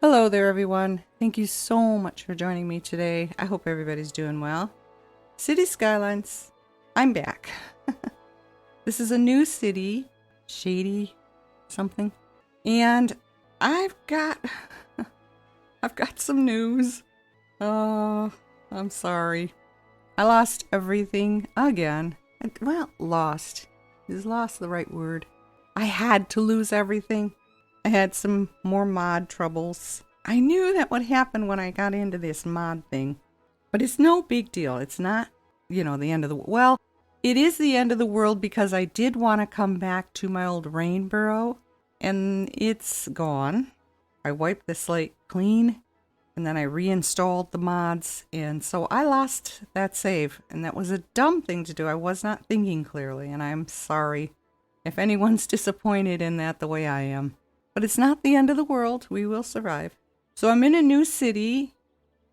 Hello there, everyone. Thank you so much for joining me today. I hope everybody's doing well. City Skylines, I'm back. This is a new city, Shady something, and I've got I've got some news. Oh, I'm sorry. I lost everything again. Well, lost. Is lost the right word? I had to lose everything. I had some more mod troubles. I knew that would happen when I got into this mod thing, but it's no big deal. It's not, the end of the world. Well, it is the end of the world because I did want to come back to my old rain burrow, and it's gone. I wiped the slate clean, and then I reinstalled the mods, and so I lost that save, and that was a dumb thing to do. I was not thinking clearly, and I'm sorry if anyone's disappointed in that the way I am. But it's not the end of the world. We will survive. So I'm in a new city,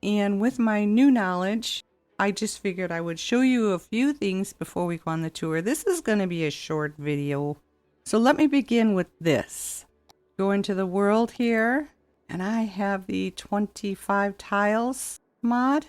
and with my new knowledge, I just figured I would show you a few things before we go on the tour. This is going to be a short video. So let me begin with this. Go into the world here, and I have the 25 tiles mod,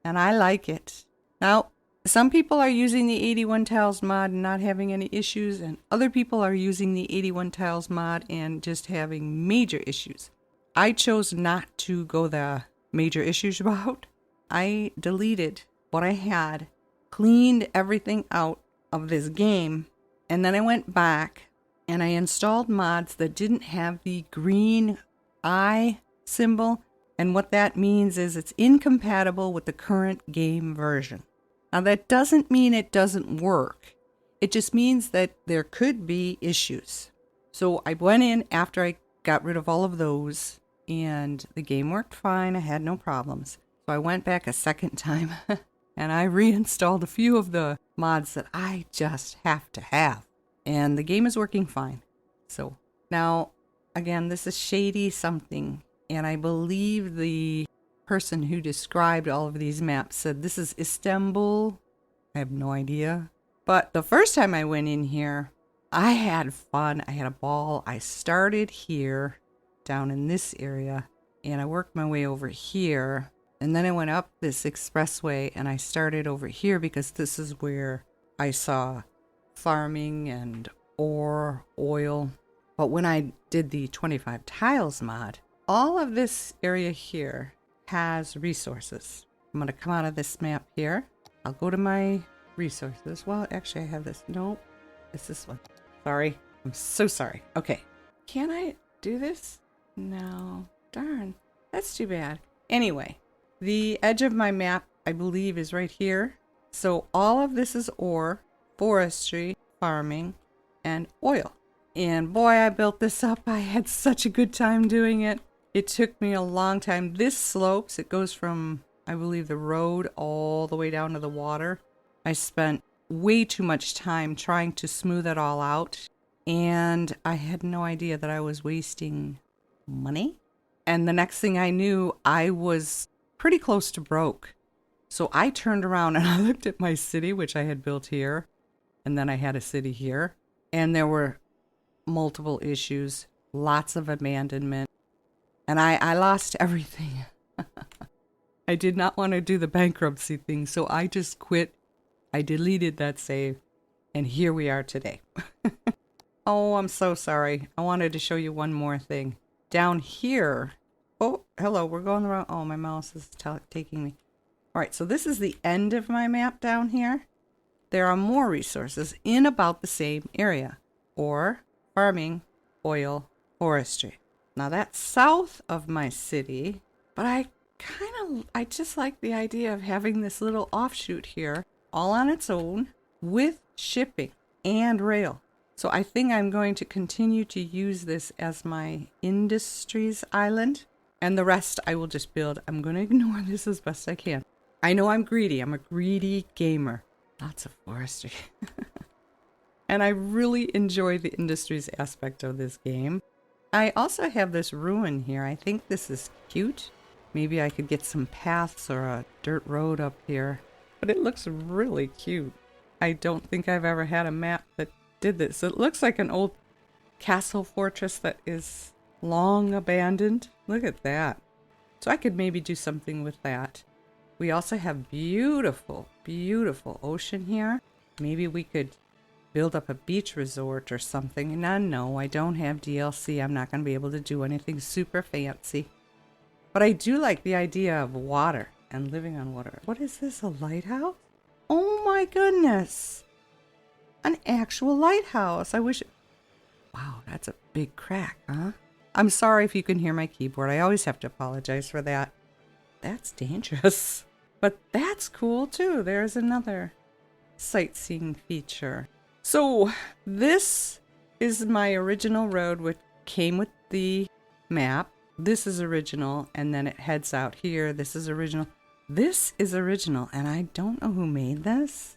and I like it. Now, some people are using the 81 tiles mod and not having any issues, and other people are using the 81 tiles mod and just having major issues. I chose not to go the major issues route. I deleted what I had, cleaned everything out of this game, and then I went back and I installed mods that didn't have the green eye symbol, and what that means is it's incompatible with the current game version. Now, that doesn't mean it doesn't work. It just means that there could be issues. So I went in after I got rid of all of those, and the game worked fine. I had no problems. So I went back a second time, and I reinstalled a few of the mods that I just have to have. And the game is working fine. So now, again, this is Shady something, and I believe the person who described all of these maps said this is Istanbul. I have no idea. But the first time I went in here, I had fun. I had a ball. I started here down in this area, and I worked my way over here, and then I went up this expressway and I started over here because this is where I saw farming and ore, oil. But when I did the 25 tiles mod, all of this area here has resources. I'm going to come out of this map here. I'll go to my resources. Well, actually I have this. Nope. It's this one. Sorry. I'm so sorry. Okay. Can I do this? No. Darn. That's too bad. Anyway, the edge of my map, I believe, is right here. So all of this is ore, forestry, farming, and oil. And boy, I built this up. I had such a good time doing it. It took me a long time. This slopes, it goes from, I believe, the road all the way down to the water. I spent way too much time trying to smooth it all out, and I had no idea that I was wasting money. And the next thing I knew, I was pretty close to broke. So I turned around and I looked at my city, which I had built here, and then I had a city here, and there were multiple issues, lots of abandonment. And I lost everything. I did not want to do the bankruptcy thing, so I just quit. I deleted that save, and here we are today. Oh, I'm so sorry. I wanted to show you one more thing. Down here, oh, hello, we're going the wrong, oh, my mouse is taking me. All right, so this is the end of my map down here. There are more resources in about the same area. Ore, farming, oil, forestry. Now that's south of my city, but I just like the idea of having this little offshoot here all on its own with shipping and rail. So I think I'm going to continue to use this as my industries island, and the rest I will just build. I'm going to ignore this as best I can. I know I'm greedy. I'm a greedy gamer. Lots of forestry. And I really enjoy the industries aspect of this game. I also have this ruin here. I think this is cute. Maybe I could get some paths or a dirt road up here. But it looks really cute. I don't think I've ever had a map that did this. It looks like an old castle fortress that is long abandoned. Look at that. So I could maybe do something with that. We also have beautiful, beautiful ocean here. Maybe we could build up a beach resort or something. No, I don't have DLC. I'm not going to be able to do anything super fancy. But I do like the idea of water and living on water. What is this, a lighthouse? Oh my goodness. An actual lighthouse. I wish... Wow, that's a big crack, huh? I'm sorry if you can hear my keyboard. I always have to apologize for that. That's dangerous. But that's cool too. There's another sightseeing feature. So this is my original road, which came with the map. This is original, and then it heads out here. This is original. This is original, and I don't know who made this,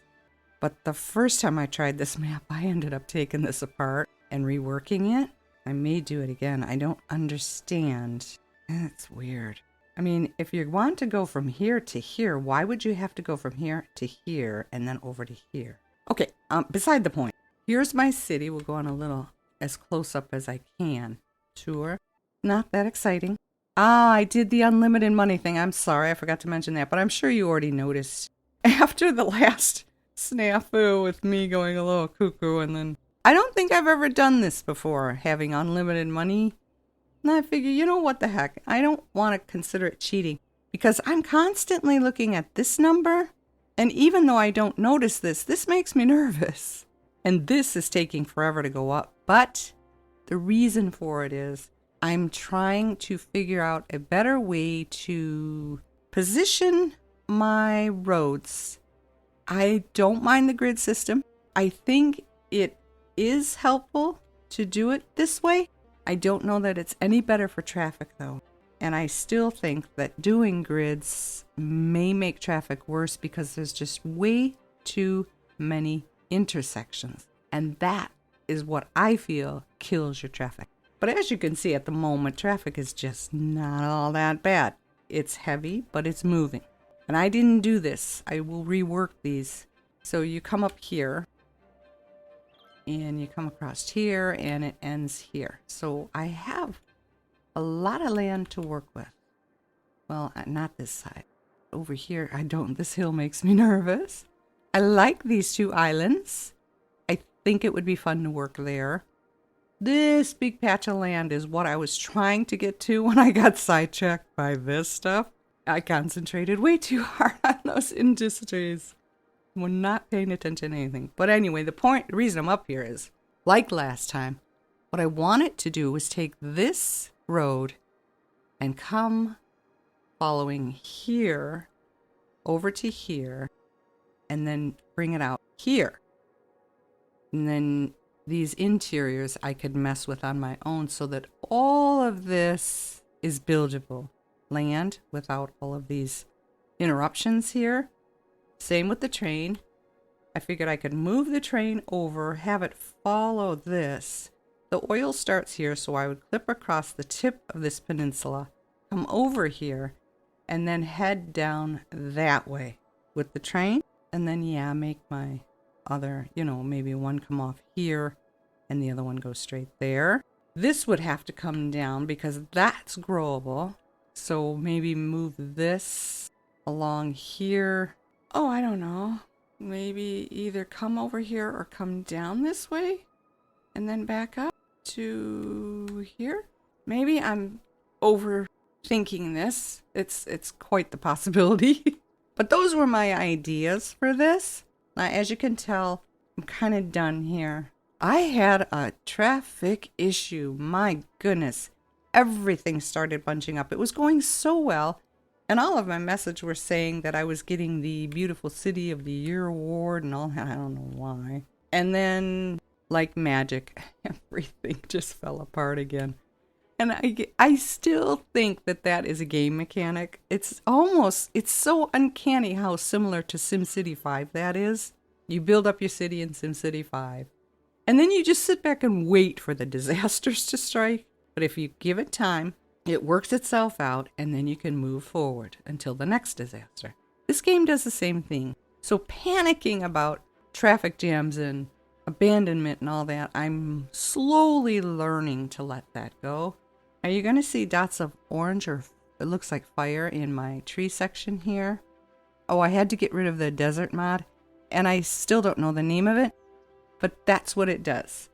but the first time I tried this map, I ended up taking this apart and reworking it. I may do it again. I don't understand. It's weird. I mean, if you want to go from here to here, why would you have to go from here to here and then over to here? Okay, beside the point. Here's my city. We'll go on a little as close up as I can. Tour. Not that exciting. Ah, I did the unlimited money thing. I'm sorry, I forgot to mention that, but I'm sure you already noticed. After the last snafu with me going a little cuckoo, and then... I don't think I've ever done this before, having unlimited money. And I figure, you know what the heck, I don't want to consider it cheating, because I'm constantly looking at this number, and even though I don't notice this, this makes me nervous. And this is taking forever to go up, but the reason for it is I'm trying to figure out a better way to position my roads. I don't mind the grid system. I think it is helpful to do it this way. I don't know that it's any better for traffic though. And I still think that doing grids may make traffic worse because there's just way too many intersections. And that is what I feel kills your traffic. But as you can see at the moment, traffic is just not all that bad. It's heavy, but it's moving. And I didn't do this. I will rework these. So you come up here, and you come across here, and it ends here. So I have a lot of land to work with. Well, not this side. Over here, I don't. This hill makes me nervous. I like these two islands. I think it would be fun to work there. This big patch of land is what I was trying to get to when I got sidetracked by this stuff. I concentrated way too hard on those industries. We're not paying attention to anything. But anyway, the reason I'm up here is, like last time, what I wanted to do was take this road and come following here over to here and then bring it out here. And then these interiors I could mess with on my own so that all of this is buildable land without all of these interruptions here. Same with the train. I figured I could move the train over, have it follow this. The oil starts here, so I would clip across the tip of this peninsula, come over here, and then head down that way with the train. And then, yeah, make my other, maybe one come off here and the other one goes straight there. This would have to come down because that's growable. So maybe move this along here. Oh, I don't know. Maybe either come over here or come down this way and then back up to here. Maybe I'm overthinking this. It's quite the possibility. But those were my ideas for this. Now, as you can tell, I'm kind of done here. I had a traffic issue. My goodness. Everything started bunching up. It was going so well. And all of my messages were saying that I was getting the Beautiful City of the Year award and all that. I don't know why. And then, like magic, everything just fell apart again. And I still think that is a game mechanic. It's so uncanny how similar to SimCity 5 that is. You build up your city in SimCity 5. And then you just sit back and wait for the disasters to strike. But if you give it time, it works itself out, and then you can move forward until the next disaster. This game does the same thing. So panicking about traffic jams and abandonment and all that, I'm slowly learning to let that go. Are you going to see dots of orange or it looks like fire in my tree section here? Oh, I had to get rid of the desert mod, and I still don't know the name of it, but that's what it does.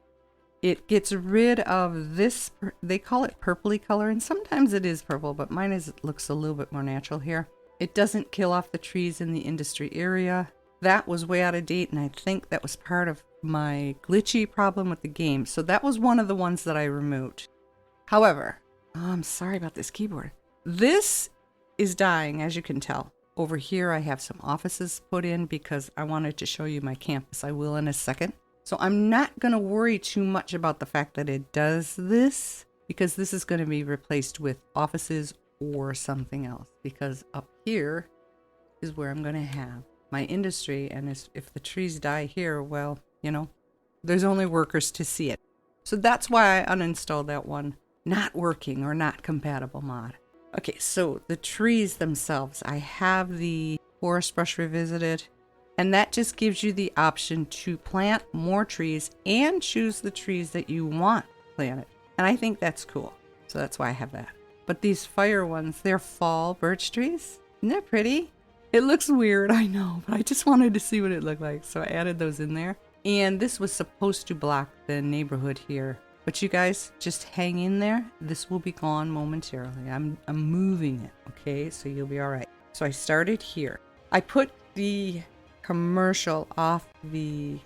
It gets rid of this, they call it purpley color, and sometimes it is purple, but mine looks a little bit more natural here. It doesn't kill off the trees in the industry area. That was way out of date, and I think that was part of my glitchy problem with the game. So that was one of the ones that I removed. However, I'm sorry about this keyboard. This is dying, as you can tell. Over here, I have some offices put in because I wanted to show you my campus. I will in a second. So I'm not going to worry too much about the fact that it does this, because this is going to be replaced with offices or something else. Because up here is where I'm going to have my industry. And if the trees die here, well, you know, there's only workers to see it. So that's why I uninstalled that one. Not working or not compatible mod. Okay, so the trees themselves, I have the forest brush revisited, and that just gives you the option to plant more trees and choose the trees that you want planted. And I think that's cool. So that's why I have that. But these fire ones, they're fall birch trees. Isn't that pretty? It looks weird, I know, but I just wanted to see what it looked like. So I added those in there. And this was supposed to block the neighborhood here. But you guys, just hang in there. This will be gone momentarily. I'm moving it, okay? So you'll be all right. So I started here. I put the commercial off the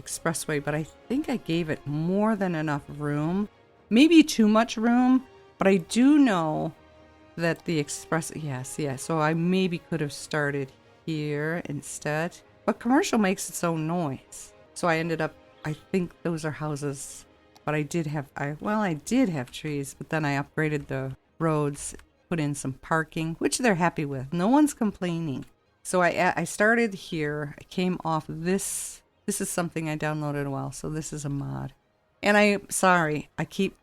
expressway, but I think I gave it more than enough room. Maybe too much room, but I do know that the yes. So I maybe could have started here instead. But commercial makes its own noise. So I ended up, I think those are houses. But I did have trees, but then I upgraded the roads, put in some parking, which they're happy with. No one's complaining. So I started here. I came off this. This is something I downloaded a while, so this is a mod. And I keep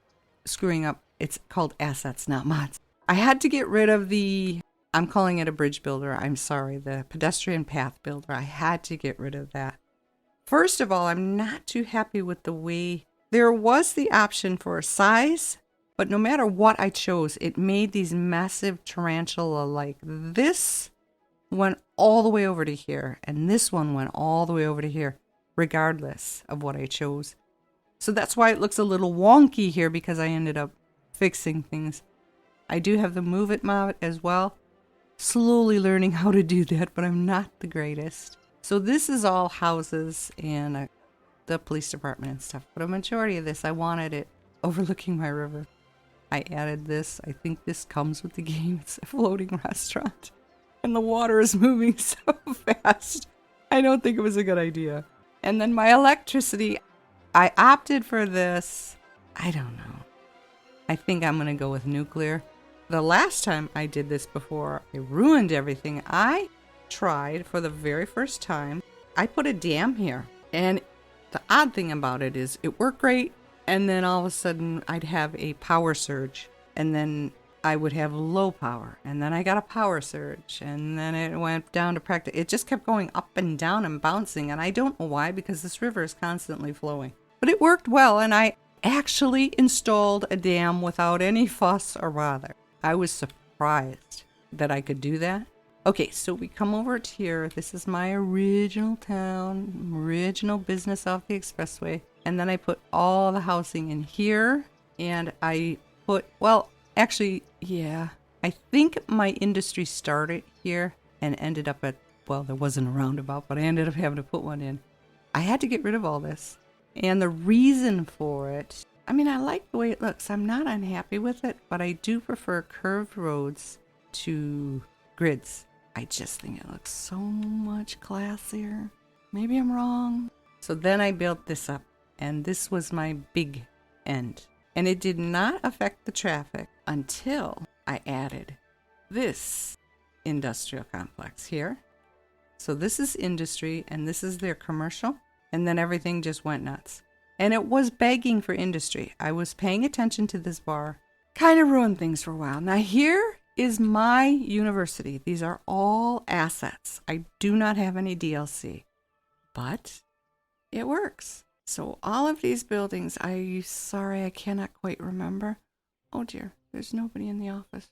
screwing up. It's called assets, not mods. I had to get rid of I'm calling it a bridge builder. I'm sorry, the pedestrian path builder. I had to get rid of that. First of all, I'm not too happy with the way. There was the option for size, but no matter what I chose, it made these massive tarantula like this went all the way over to here, and this one went all the way over to here, regardless of what I chose. So that's why it looks a little wonky here, because I ended up fixing things. I do have the Move It mod as well. Slowly learning how to do that, but I'm not the greatest. So this is all houses and the police department and stuff, but a majority of this, I wanted it overlooking my river. I added this. I think this comes with the game. It's a floating restaurant, and the water is moving so fast. I don't think it was a good idea. And then my electricity, I opted for this. I don't know. I think I'm going to go with nuclear. The last time I did this before, I ruined everything. I tried for the very first time. I put a dam here, and the odd thing about it is it worked great, and then all of a sudden I'd have a power surge, and then I would have low power, and then I got a power surge, and then it went down to practice. It just kept going up and down and bouncing, and I don't know why, because this river is constantly flowing. But it worked well, and I actually installed a dam without any fuss or bother. I was surprised that I could do that. Okay, so we come over to here. This is my original town, original business off the expressway. And then I put all the housing in here. And I put, well, actually, yeah, I think my industry started here and ended up at, well, there wasn't a roundabout, but I ended up having to put one in. I had to get rid of all this. And the reason for it, I mean, I like the way it looks. I'm not unhappy with it, but I do prefer curved roads to grids. I just think it looks so much classier. Maybe I'm wrong. So then I built this up, and this was my big end. And it did not affect the traffic until I added this industrial complex here. So this is industry, and this is their commercial, and then everything just went nuts. And it was begging for industry. I was paying attention to this bar. Kind of ruined things for a while. Now here is my university. These are all assets. I do not have any DLC, but it works. So all of these buildings, sorry, I cannot quite remember. Oh dear, there's nobody in the office.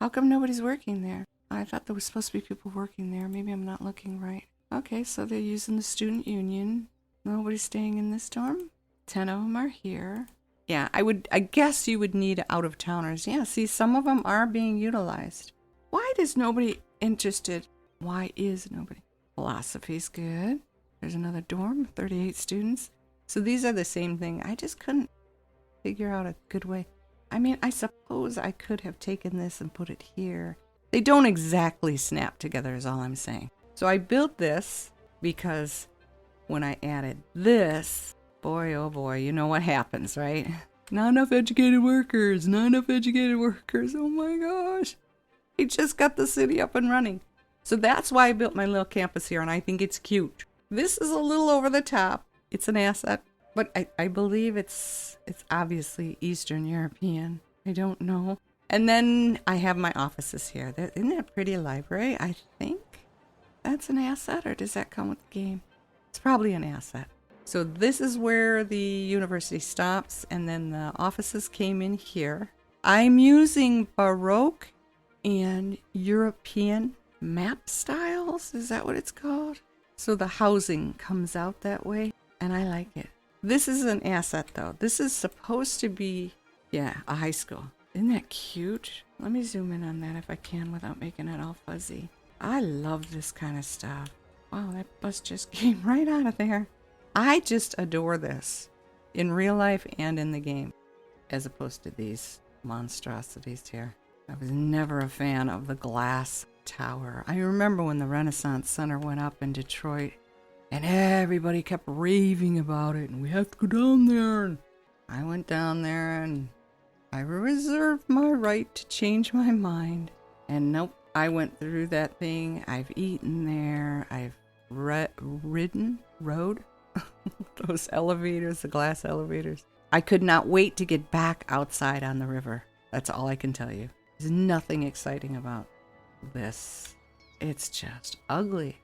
How come nobody's working there? I thought there was supposed to be people working there. Maybe I'm not looking right. Okay, so they're using the student union. Nobody's staying in this dorm. 10 of them are here. Yeah, I guess you would need out-of-towners. Yeah, see, some of them are being utilized. Why is nobody interested? Why is nobody? Philosophy's good. There's another dorm, 38 students. So these are the same thing. I just couldn't figure out a good way. I mean, I suppose I could have taken this and put it here. They don't exactly snap together is all I'm saying. So I built this because when I added this, boy, oh boy, you know what happens, right? Not enough educated workers, not enough educated workers. Oh my gosh. I just got the city up and running. So that's why I built my little campus here, and I think it's cute. This is a little over the top. It's an asset, but I believe it's obviously Eastern European. I don't know. And then I have my offices here. Isn't that a pretty library? I think that's an asset, or does that come with the game? It's probably an asset. So this is where the university stops, and then the offices came in here. I'm using Baroque and European map styles. Is that what it's called? So the housing comes out that way, and I like it. This is an asset, though. This is supposed to be, yeah, a high school. Isn't that cute? Let me zoom in on that if I can without making it all fuzzy. I love this kind of stuff. Wow, that bus just came right out of there. I just adore this in real life and in the game, as opposed to these monstrosities here. I was never a fan of the glass tower. I remember when the Renaissance Center went up in Detroit, and everybody kept raving about it, and we have to go down there. And I went down there, and I reserved my right to change my mind. And nope, I went through that thing. I've eaten there. I've rode those elevators, the glass elevators. I could not wait to get back outside on the river. That's all I can tell you. There's nothing exciting about this. It's just ugly.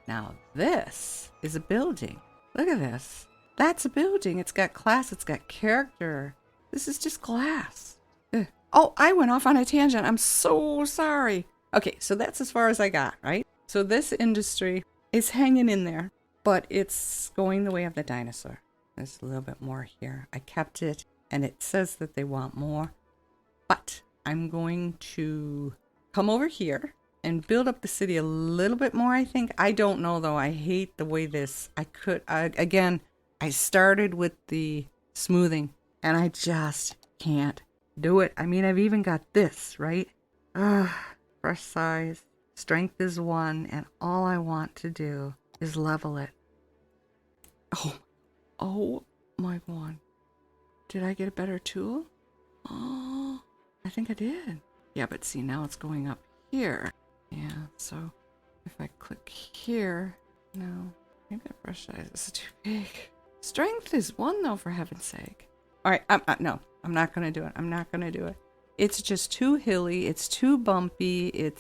Now this is a building. Look at this. That's a building. It's got class. It's got character. This is just glass. Ugh. Oh, I went off on a tangent. I'm so sorry. Okay, so that's as far as I got, right? So this industry is hanging in there, but it's going the way of the dinosaur. There's a little bit more here. I kept it, and it says that they want more, but I'm going to come over here and build up the city a little bit more, I think. I don't know, though. I hate the way this, again, I started with the smoothing, and I just can't do it. I mean, I've even got this, right? Brush size, strength is 1, and all I want to do is level it. Oh my God. Did I get a better tool? Oh, I think I did. Yeah, but see, now it's going up here. Yeah, so if I click here, no, maybe the brush size is too big. Strength is 1, though, for heaven's sake. All right, no, I'm not going to do it. I'm not going to do it. It's just too hilly. It's too bumpy.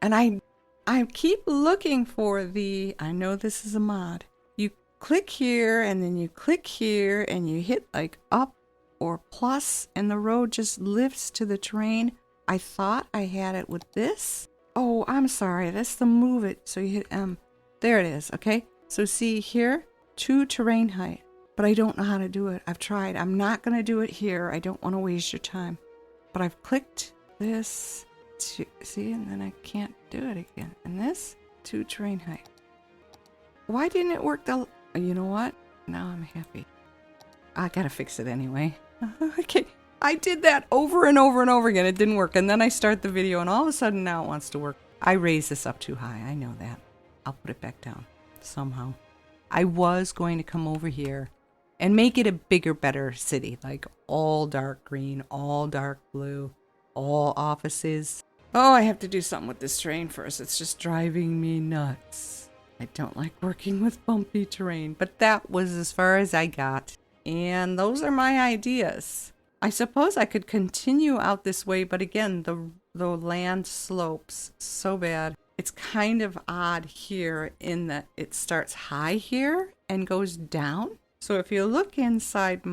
And I keep looking for I know this is a mod. You click here, and then you click here, and you hit like up or plus, and the road just lifts to the terrain. I thought I had it with this. Oh, I'm sorry. That's the move it. So you hit M. There it is. Okay. So see here, 2 terrain height, but I don't know how to do it. I've tried. I'm not going to do it here. I don't want to waste your time, but I've clicked this to see, and then I can't do it again. And this 2 terrain height. Why didn't it work? You know what? Now I'm happy. I got to fix it anyway. Okay. I did that over and over and over again. It didn't work. And then I start the video, and all of a sudden now it wants to work. I raised this up too high. I know that. I'll put it back down somehow. I was going to come over here and make it a bigger, better city. Like all dark green, all dark blue, all offices. Oh, I have to do something with this terrain first. It's just driving me nuts. I don't like working with bumpy terrain. But that was as far as I got. And those are my ideas. I suppose I could continue out this way, but again, the land slopes so bad. It's kind of odd here in that it starts high here and goes down. So if you look inside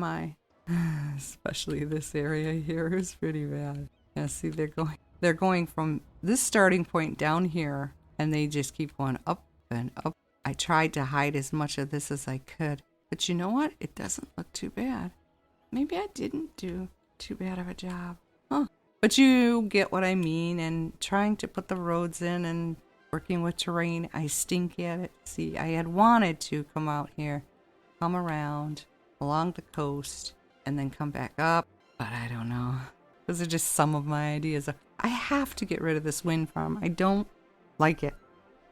especially this area here is pretty bad. Yeah, see, they're going from this starting point down here, and they just keep going up and up. I tried to hide as much of this as I could, but you know what? It doesn't look too bad. Maybe I didn't do too bad of a job. Huh. But you get what I mean, and trying to put the roads in and working with terrain, I stink at it. See, I had wanted to come out here, come around along the coast, and then come back up, but I don't know. Those are just some of my ideas. I have to get rid of this wind farm. I don't like it.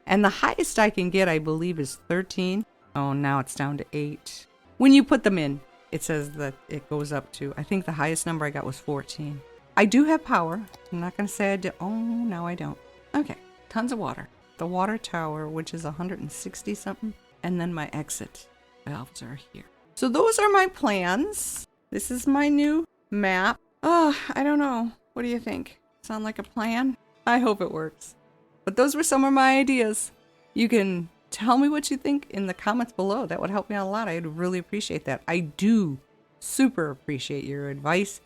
And the highest I can get, I believe, is 13. Oh, now it's down to 8. When you put them in, it says that it goes up to, I think the highest number I got was 14. I do have power. I'm not going to say I do. Oh, no, I don't. Okay, tons of water. The water tower, which is 160 something. And then my exit valves are here. So those are my plans. This is my new map. Oh, I don't know. What do you think? Sound like a plan? I hope it works. But those were some of my ideas. You can tell me what you think in the comments below. That would help me out a lot. I'd really appreciate that. I do super appreciate your advice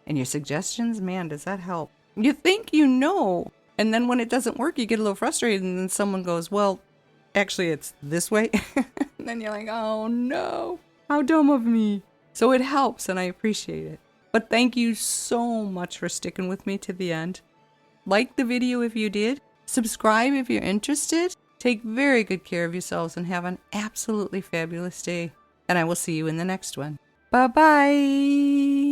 and your suggestions. Man, does that help. You think you know, and then when it doesn't work, you get a little frustrated, and then someone goes, well, actually, it's this way. And then you're like, oh no, how dumb of me. So it helps, and I appreciate it. But thank you so much for sticking with me to the end. Like the video if you did. Subscribe if you're interested. Take very good care of yourselves and have an absolutely fabulous day. And I will see you in the next one. Bye-bye.